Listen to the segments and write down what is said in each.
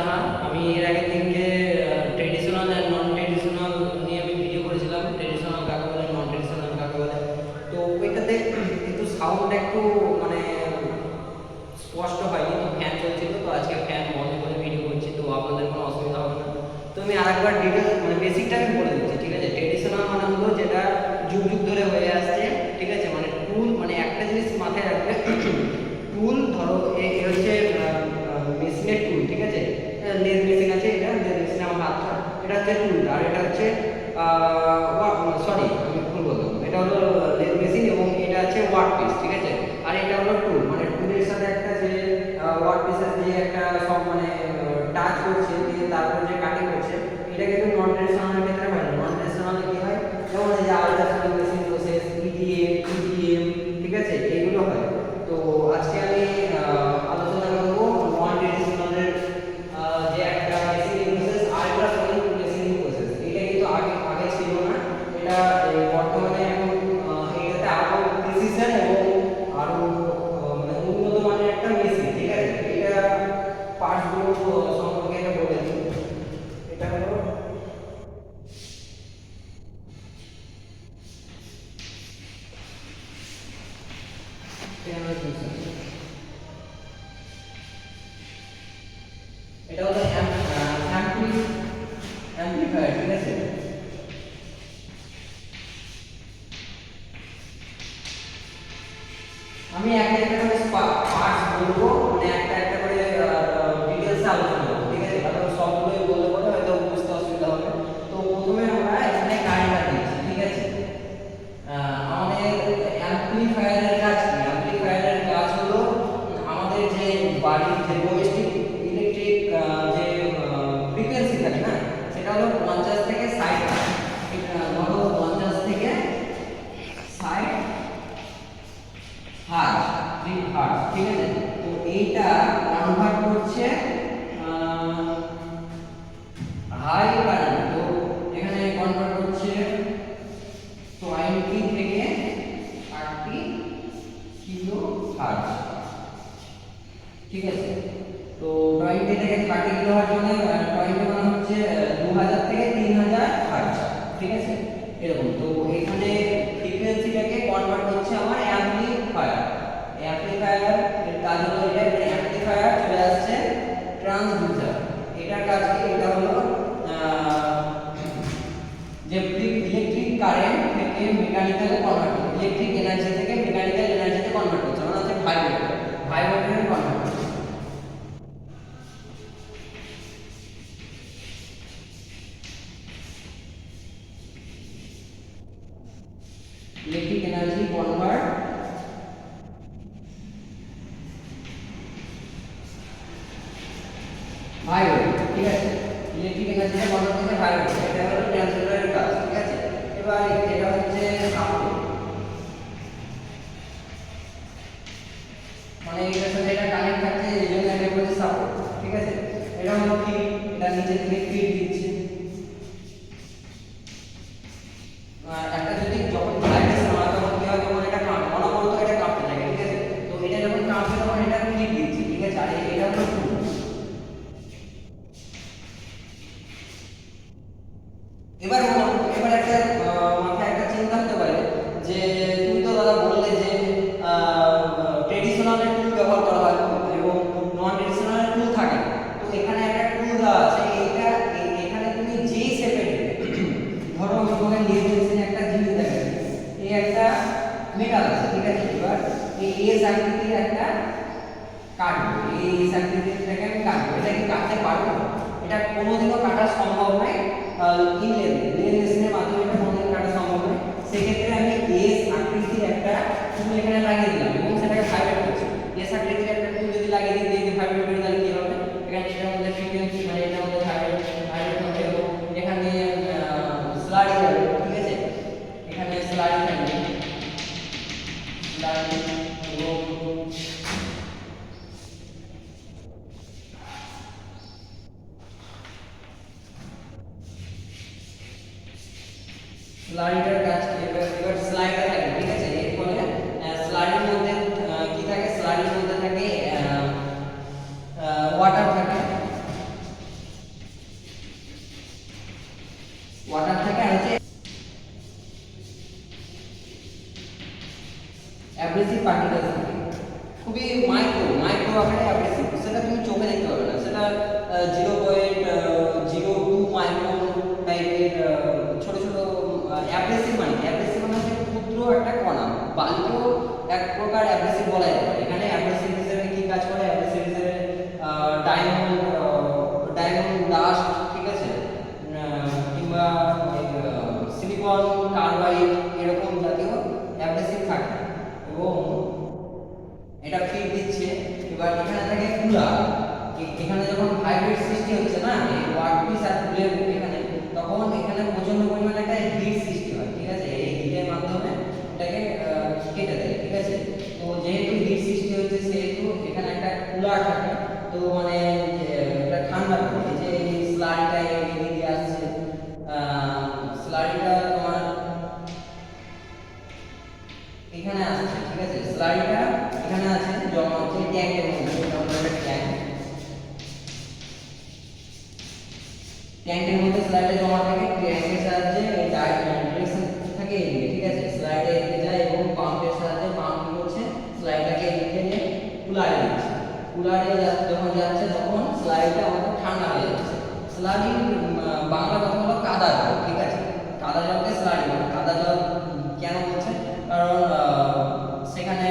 সাহা। আমি এর আগের দিনকে ট্রেডিশনাল অ্যান্ড নন ট্রেডিশনাল নিয়ে আমি ভিডিও করেছিলাম, ট্রেডিশনাল কাকে বলে, নন ট্রেডিশনাল কাকে বলে। তো ওইটাতে একটু সাউন্ড একটু মানে স্পষ্ট হয়নি, তো ফ্যান চলছিল, তো আজকে ফ্যান বন্ধ করে ভিডিও করছি, তো আপনাদের কোনো অসুবিধা হবে না। তো আমি আরেকবার ডিটেল মানে বেসিকটা আমি বলে দিচ্ছি, ঠিক আছে। ট্রেডিশনাল মানে হলো যেটা যুগ যুগ ধরে হয়ে আসছে, ঠিক আছে। মানে টুল, মানে একটা জিনিস মাথায় রাখবে, টুল ধরো এ হচ্ছে মেশিনের টুল, ঠিক আছে। লেদ মেশিন আছে, এটা লেদ মেশিন আমার হাতটা, এটা হচ্ছে টুল। আর এটা হচ্ছে সরি আমি ভুল বললাম, এটা হলো লেদ মেশিন এবং এটা হচ্ছে ওয়ার্ক পিস, ঠিক আছে। আর এটা হলো টুল, মানে টুলের সাথে একটা যে ওয়ার্ক পিসের যে একটা সব মানে টাচ করছে, দিয়ে তারপর যে কাটিং করছে, এটা কিন্তু নন ট্রেডিশনালের ক্ষেত্রে হয় না। নন ট্রেডিশনালে কি হয়, যেমন এই যে ultrasonic machine process, EDM, EDM, ঠিক আছে, এইগুলো হয়। তো আজকে আমি আলোচনা করবো নন ট্রেডিশনালের যে একটা machining process, ultrasonic machining process. এটা কিন্তু আগে আগে ছিল না, এটা বর্তমানে এখন এটাতে আরো প্রিসিশন এবং আরো মানে উন্নত মানের একটা মেশিন, ঠিক আছে। এটা পার্টসগুলো সম্পর্কে এটা বলে দিই। এটা হলো এটা হলো অ্যাম্প্লিফায়ার, ঠিক আছে। আমি একটা একটা করে পার্টস বলবো, মানে একটা একটা করে ডিটেইলসে আলোচনা করব, ঠিক আছে। কারণ সবগুলোই বললে পরে হয়তো বুঝতে অসুবিধা হবে। তো প্রথমে আমরা এখানে কারেন্টটা দিচ্ছি, ঠিক আছে। আমাদের অ্যাম্প্লিফায়ারের কাজ কি? অ্যাম্প্লিফায়ারের কাজ হলো আমাদের যে বাড়ির যে ডোমেস্টিক ইলেকট্রিক যে ফ্রিকোয়েন্সি থাকে না, সেটা হলো 50 থেকে 60 হার্টজ। এটা ধরো 50 থেকে 60 হার্জ, 3 হার্জ, ঠিক আছে। তো এইটা কনভার্ট করছে হাই কারেন্ট, তো এখানে কনভার্ট করছে 20 থেকে 30 কিলো হার্জ, ঠিক আছে। তো 20 থেকে 30 কিলো হার্জ মানে 20 মানে হচ্ছে 2000 থেকে 3000 হার্জ, ঠিক আছে, এরকম। তো এখানে ফ্রিকোয়েন্সিটাকে কনভার্ট করছে আমার অ্যাম্প্লিফায়ার। অ্যাম্প্লিফায়ার এর কাজ হলো এটা, মানে অ্যাম্প্লিফায়ার চলে আসছে ট্রান্সডিউসার। এটার কাজ কি? এটা হলো যে ইলেকট্রিক কারেন্ট থেকে মেকানিক্যালে কনভার্ট করছে, ইলেকট্রিক এনার্জি থেকে মেকানিক্যাল এনার্জিতে কনভার্ট করছে, মানে হচ্ছে ভাইব্রেটর, ভাইব্রেটরে কনভার্ট করছে। ইলেকট্রিক এনার্জি কনভার্ট ভাইব্রেটর, ঠিক আছে। ইলেকট্রিক এনার্জিটা কনভার্ট করতে ভাইব্রেটর, এটা হলো ট্রান্সফারের কাজ, ঠিক আছে। এবার এটা হচ্ছে সাপোর্ট, মানে এটার সাথে এটা কানেক্ট থাকছে, এই জন্য এটা বলছে সাপোর্ট, ঠিক আছে। এটা হলো কি, এটা নিচে থেকে ফিড দিচ্ছে। একটা যদি যখন ভাইব্রেশন হয় তখন কি হয়, যখন এটা কাঁপে, অনবরত এটা কাঁপতে থাকে, ঠিক আছে। তো এটা যখন কাঁপবে তখন এটা ফিড দিচ্ছে, ঠিক আছে। আর এটা হলো টুল। এবার এবার একটা মাথায় একটা চিন্তা হতে পারে যে তুমি তো দাদা বললে যে ট্রেডিশনাল টুল ব্যবহার করা হয় এবং নন ট্রেডিশনাল টুল থাকে। তো এখানে একটা টুল দেওয়া আছে, এইটা এখানে তুমি যেই শেপে ধরো আমি তোমাকে লেজ মেশিনে একটা জিনিস দেখাচ্ছি, এই একটা মেটাল আছে, ঠিক আছে। এবার এই এস আকৃতির একটা কাটবো, এই এস আকৃতিরটাকে আমি কাটবো, এটা কি কাটতে পারবো? এটা কোনোদিনও কাটা সম্ভব নয় ইনলেট লেদ মেশিনের মাধ্যমে, এটা কোনোদিন কাটা সম্ভব নয়। সেক্ষেত্রে আমি এস আকৃতির একটা টুল এখানে লাগিয়ে দিলাম এবং সেটাকে ভাইব্রেট করছে। এস আকৃতির একটা টুল যদি লাগিয়ে দিই, দিয়ে ভাইব্রেট করে, তাহলে কি হবে? এখানে এটার মধ্যে ফ্রিকোয়েন্সি, মানে এটার মধ্যে ভাইব্রেট হবে এবং এখানে স্লাইড হবে, ঠিক আছে। এখানে স্লাইড থাকবে, স্লাইড এবং স্লাইডের কাজ এবার স্লাইডার থাকে, ঠিক আছে। এরপরে স্লাইডের মধ্যে কি থাকে? স্লাইডের মধ্যে থাকে ওয়াটার থাকে, এখানে যখন ভাইব্রেট সৃষ্টি হচ্ছে না এই ওয়ার্কপিস আর টুলের এখানে, তখন এখানে প্রচন্ড পরিমাণে একটা হিট সৃষ্টি হয়, ঠিক আছে। এই হিটের মাধ্যমে এটাকে কেটে দেয়, ঠিক আছে। তো যেহেতু হিট সৃষ্টি হচ্ছে সেহেতু এখানে একটা কুলার থাকে, তো মানে এটা ঠান্ডা করে যে স্লারিটা এদিকে আসছে, স্লারিটা তোমার এখানে আসছে, ঠিক আছে। স্লারিটা এখানে আছে জমা হচ্ছে ট্যাঙ্কের মধ্যে, ট্যাঙ্কের মধ্যে স্লাইডে জমা থাকে, ট্যাঙ্কের সাহায্যে ডিরেকশন থাকে এদিকে, ঠিক আছে। স্লাইডে এদিকে যায় এবং পাম্পের সাহায্যে পাম্প কি করছে স্লাইডটাকে এদিকে নিয়ে কুলারে দিচ্ছে, কুলারে যখন যাচ্ছে তখন স্লাইডটা আমাদের ঠান্ডা হয়ে যাচ্ছে। স্লারি বাংলা কথা হলো কাদা জল, ঠিক আছে। কাদা জলকে স্লারি বলে। কাদা জল কেন বলছে, কারণ সেখানে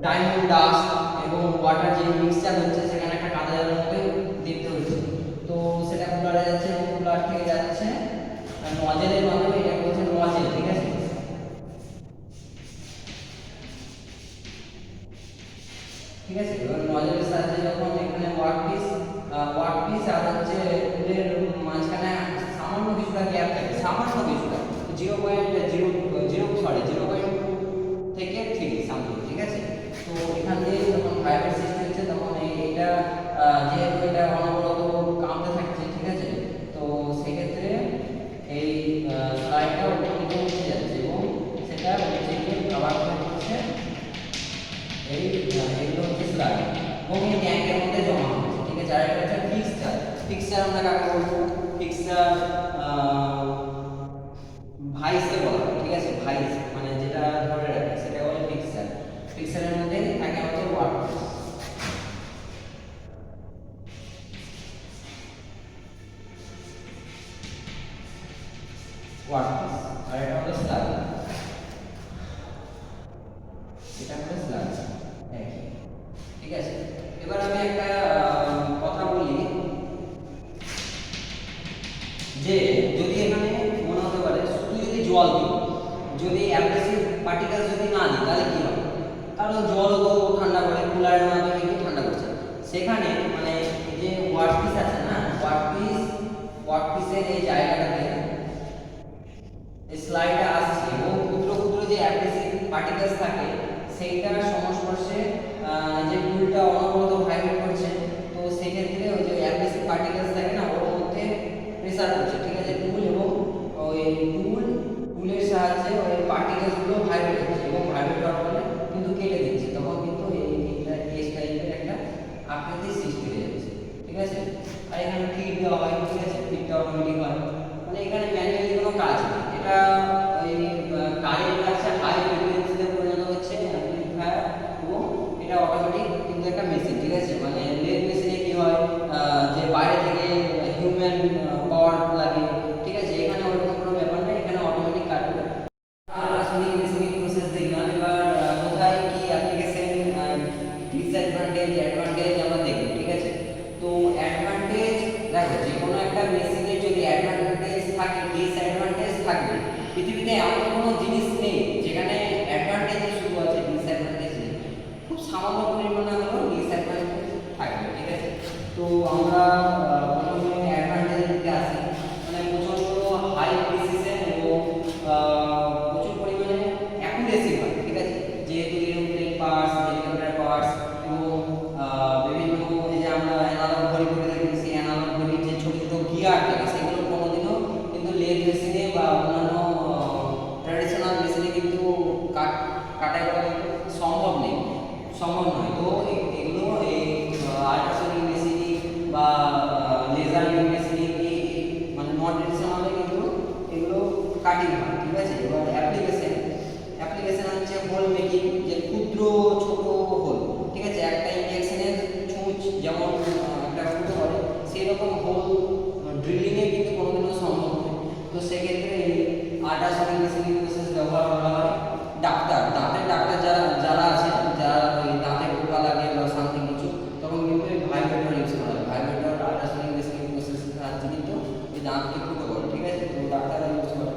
ডায়মন্ড ডাস্ট এবং ওয়াটার যে মিক্সচার হচ্ছে সেখানে একটা কাদা জলের মধ্যে দেখতে হচ্ছে, তো সেটা কুলারে যাচ্ছে এবং কুলার থেকে যাচ্ছে নজেলের মাধ্যমে, এটা বলছে নজেল, ঠিক আছে। ঠিক আছে, এবার নজেলের সাহায্যে যখন এখানে ওয়ার্কপিস আর হচ্ছে টুলের মাঝখানে সামান্য কিছুটা গ্যাপ থাকে, সামান্য কিছুটা 0.0 থেকে 3 সামথিং, ঠিক আছে। তো এখান দিয়ে যখন ভাইব্রেট সৃষ্টি হচ্ছে তখন এইটা যেহেতু এটা অনবরত কামতে থাকছে, ঠিক আছে। তো সেক্ষেত্রে এই স্লাইডটা উপর দিকে উঠে যাচ্ছে এবং সেটা হচ্ছে গিয়ে আবার হচ্ছে এইগুলো হচ্ছে স্লাইড এবং এই ট্যাঙ্কের মধ্যে জমা হচ্ছে, ঠিক আছে। আর এটা হচ্ছে ফিক্সচার। ফিক্সচার আমরা কাকে বলবো, ফিক্সচার ভাইসকে বলা হয়, ঠিক আছে। ভাইস মানে যেটা ধরে রাখে সেটা বলে ফিক্সচার। ফিক্সচারের মধ্যে থাকে হচ্ছে ওয়ার্কপিস, আর এটা হলো স্লাগ, এটা হলো স্লাগ, ঠিক আছে। এবার আমি একটা কথা বলি যে যদি এখানে মনে হতে পারে শুধু যদি জল দিই, যদি অ্যাব্রেসিভ পার্টিকেলস যদি না দিই তাহলে কি হবে, কারণ জল তো ঠান্ডা করে কুলারের মাধ্যমে কিন্তু ঠান্ডা করছে, সেখানে মানে এই যে ওয়ার্কপিস আছে না, ওয়ার্কপিসের এই জায়গাটাতে স্লাইডে আসছে এবং ক্ষুদ্র ক্ষুদ্র যে অ্যাব্রেসিভ পার্টিকেলস থাকে সেইটার সংস্পর্শে যে টুলটা অনবরত ভাইব্রেট করছে, তো সেক্ষেত্রে ওই যে অ্যাব্রেসিভ পার্টিকেলস থাকে না ওর মধ্যে প্রেসার করছে, ঠিক আছে। টুল এবং ওই টুলের সাহায্যে ওই পার্টিকেলসগুলো ভাইব্রেট হচ্ছে এবং ভাইব্রেট হওয়ার ফলে কিন্তু কেটে দিচ্ছে, তখন কিন্তু এইটা এই টাইপের একটা আকৃতি সৃষ্টি হয়ে যাচ্ছে, ঠিক আছে। আর এখানে ফিড দেওয়া হয়, ঠিক আছে, ফিডটা অটোমেটিক হয়, মানে এখানে ম্যানুয়ালি কোনো কাজ নেই। এটা ওই কারেন্ট আছে হাই ফ্রিকোয়েন্সিতে পরিণত হচ্ছে অ্যাম্পলিফায়ার এবং এটা অটোমেটিক কিন্তু একটা মেশিন, ঠিক আছে। মানে লেদ মেশিনে কি হয় যে বাইরে থেকে হিউম্যান পাওয়ার লাগে, ঠিক আছে। এখানে ওরকম কোনো ব্যাপার নেই, এখানে অটোমেটিক কাটবে। আর আসলে মেশিনিং প্রসেস দেখলাম, এবার কোথায় কি অ্যাপ্লিকেশন ডিসঅ্যাডভান্টেজ অ্যাডভান্টেজ আমরা দেখব, ঠিক আছে। তো অ্যাডভান্টেজ দেখো, যে কোনো একটা মেশিনের যদি অ্যাডভান্টেজ থাকে ডিসঅ্যাডভান্টেজ থাকবে। পৃথিবীতে এমন কোনো জিনিস নেই যেখানে অ্যাডভান্টেজ শুধু আছে ডিসঅ্যাডভান্টেজ নেই, খুব সামান্য পরিমাণে হলেও ডিসঅ্যাডভান্টেজ থাকবে, ঠিক আছে। তো আমরা প্রথমে অ্যাডভান্টেজের দিকে আসি, মানে প্রচণ্ড হাই প্রিসিশন এবং প্রচুর পরিমাণে অ্যাকুরেসি হয়, ঠিক আছে। যেহেতু এরোপ্লেন পার্টস, হেলিকপ্টার পার্টস এবং বিভিন্ন এই যে আমরা অ্যানালগ ঘড়ি করে থাকি, সেই অ্যানালগ ঘড়ির যে ছোট ছোট গিয়ার থাকে সেগুলো কোনোদিনও কিন্তু লেদ মেশিনে বা অন্যান্য ট্র্যাডিশনাল মেশিনে কিন্তু কাটাই করা কিন্তু সম্ভব নয়। তো এগুলো এই আল্ট্রাসোনিক মেশিনিং বা লেজার মেশিনিং মানে নন ট্র্যাডিশনালে কিন্তু এগুলো কাটিং হয়, ঠিক আছে। এবার অ্যাপ্লিকেশন হচ্ছে হোল মেকিং, যে ক্ষুদ্র ছোট হোল, ঠিক আছে। একটা ইঞ্জেকশনের ছুঁচ যেমন একটা ফুটো করে সেই রকম হোল ড্রিলিংয়ে কিন্তু কোনোদিনও সম্ভব নয়। তো সেক্ষেত্রে এই আল্ট্রাসোনিক মেশিনিং প্রসেস ব্যবহার করা হয়। দাঁতের ডাক্তার যারা আছে, যারা ওই দাঁতে পোকা লাগে বা সামথিং কিছু, তখন কিন্তু এই ভাইব্রেটর ইউজ করা হয়। ভাইব্রেটর আল্ট্রাসোনিক মেশিনিং প্রসেসের সাহায্যে কিন্তু এই দাঁতকে ফুটো করে, ঠিক আছে। তো ডাক্তাররা ইউজ করে।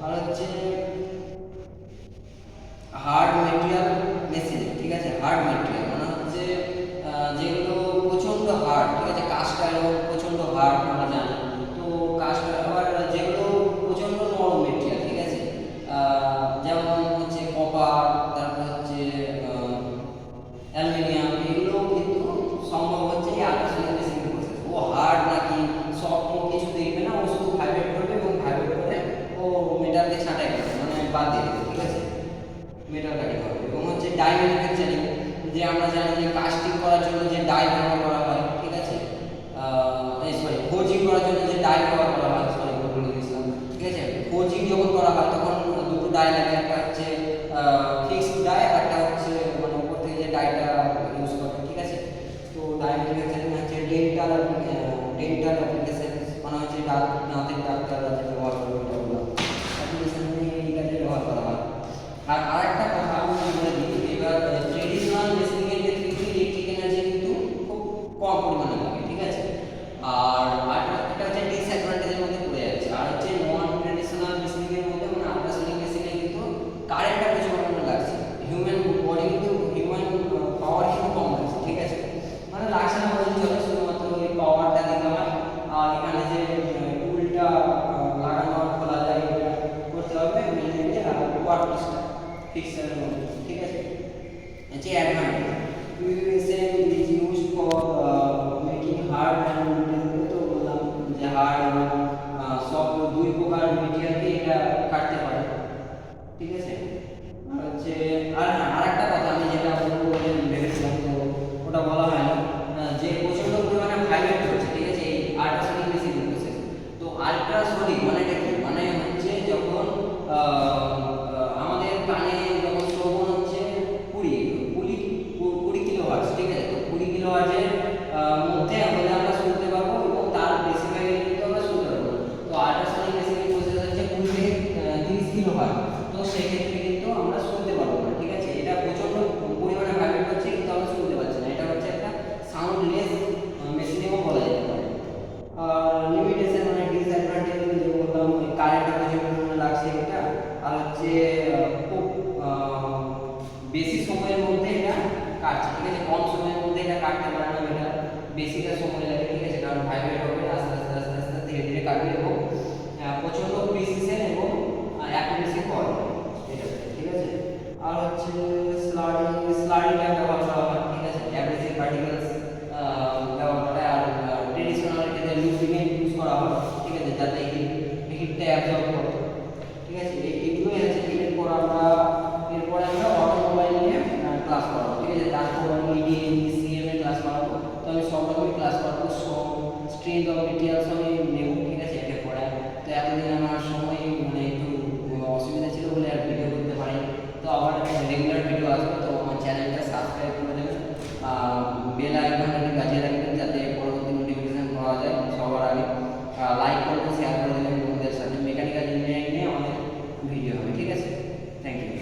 আর হচ্ছে হার্ড মেটেরিয়াল মেশিন, ঠিক আছে। হার্ড মেটেরিয়াল মানে হচ্ছে যেগুলো যে ডাই ব্যবহার করা হয়, ঠিক আছে, সরি ফোজিং করার জন্য যে ডাই ব্যবহার করা হয়, সরি বলে দিয়েছিলাম, ঠিক আছে। ফোজিং যখন করা হয় তখন দুটো ডাই লাগে, একটা হচ্ছে ফিক্সড ডাই আর একটা হচ্ছে মানে উপর থেকে যে ডাইটা ইউজ করে, ঠিক আছে। তো ডাই ম্যানুফ্যাকচারিং হচ্ছে ডেন্টাল অ্যাপ্লিকেশন, মানে হচ্ছে দাঁতের ডাক্তাররা যে ব্যবহার করে ওটা বললাম, অ্যাপ্লিকেশন এই কাজে ব্যবহার করা হয়। আর আরেকটা কথা আমি বলে দিই, এবার ট্রেডিশনাল মেশিনিং এর ক্ষেত্রে কিন্তু ইলেকট্রিক এনার্জি কিন্তু খুব কম পরিমাণে লাগে, ঠিক আছে। আর এটা হচ্ছে ডিসঅ্যাডভান্টেজের মধ্যে পড়ে যাচ্ছে। আর হচ্ছে নন ট্রেডিশনাল মেশিনিং এর মধ্যে মানে আল্ট্রাসোনিক মেশিনে কিন্তু কারেন্টটা প্রচুর পরিমাণে লাগছে, হিউম্যান বডি কিন্তু হিউম্যান পাওয়ার কিন্তু কম লাগছে, ঠিক আছে। মানে লাগছে না বলতে চলে, শুধুমাত্র ওই পাওয়ারটা দিতে হয়। আর এখানে যে টুলটা লাগানো আর খোলা যায় এটা করতে হবে মেনলি, আর ওয়ার্কপিসটা ফিক্সারের মধ্যে, ঠিক আছে। যে advantage USM is used for making hard and তো বললাম যে হার্ড এবং সব দুই প্রকার মেটেরিয়ালকে এটা কাটতে পারে, ঠিক আছে। আর হচ্ছে আরেকটা কথা আমি যেটা বলবো বলে ভেবেছিলাম, তো ওটা বলা হয় না, যে প্রচন্ড পরিমাণে ভাইব্রেট হচ্ছে, ঠিক আছে, এই আল্ট্রাসনিক মেশিন প্রসেস। তো আল্ট্রাসনিক মানে এটা কি, মানে হচ্ছে যখন আমাদের কানে যখন শ্রবণ হচ্ছে 20 কিলোহার্টজ, ঠিক আছে। তো 20 কিলোহার্টজের মধ্যে হলে আমরা শুনতে পারবো এবং তার বেশি হয়ে গেলে কিন্তু আমরা শুনতে পারবো না। তো আল্ট্রাসনিক মেশিনের প্রসেস হচ্ছে 20 থেকে 30 কিলোহার্টজ, তো সেক্ষেত্রে কিন্তু আমরা শুনতে পারবো না, ঠিক আছে। এটা প্রচন্ড পরিমাণে ভাইব্রেট হচ্ছে কিন্তু আমরা শুনতে পাচ্ছি না, এটা হচ্ছে একটা সাউন্ডলেস মেশিনেও বলা যেতে পারে। আর লিমিটেশন মানে ডিসঅ্যাডভান্টেজ যে বললাম, কারেন্টটা প্রচুর পরিমাণে লাগছে এটা, আর হচ্ছে খুব বেশি সময়ের মধ্যে এটা কাটছে, ঠিক আছে। কম সময়ের মধ্যে এটা কাটতে পারে না, এটা বেশিটা সময় লাগে, ঠিক আছে, কারণ ভাইব্রেট হবে আস্তে আস্তে আস্তে আস্তে ধীরে ধীরে কাটবে এবং প্রচন্ড প্রিসিশন এবং অ্যাকুরেসি পাওয়া যায় এটা, ঠিক আছে। আর হচ্ছে স্লারিটা ব্যবহার করা হয়, ঠিক আছে, অ্যাব্রেসিভ পার্টিকেলস ব্যবহার করা হয়। আর ট্রেডিশনাল ক্ষেত্রে লুব্রিকেন্ট ইউজ করা হয়, ঠিক আছে, যাতে হিটটা অ্যাবজর্ব করে, ঠিক আছে। এইগুলোই আছে। এরপরে আমরা অটোমোবাইল নিয়ে ক্লাস করাবো, ঠিক আছে। তারপর ইডিএম সিএম এর ক্লাস করাবো। তো আমি সব রকমই ক্লাস করাবো, স্ট্রেংথ অফ মেটেরিয়ালস আমি নেব, ঠিক আছে, এটা পড়ায়। তো এতদিন আমার সময় মানে একটু অসুবিধা ছিল বলে আর ভিডিও করতে পারিনি। তো আবার রেগুলার ভিডিও আসবে, তো আমার চ্যানেলটা সাবস্ক্রাইব করে দেবেন, বেল আইকনটা বাজিয়ে রাখবেন যাতে পরবর্তী নোটিফিকেশন পাওয়া যায় সবার আগে। লাইক করবেন, শেয়ার করে দেবেন বন্ধুদের সাথে। মেকানিক্যাল ইঞ্জিনিয়ারিং নিয়ে আমাদের ভিডিও হবে, ঠিক আছে। Thank you.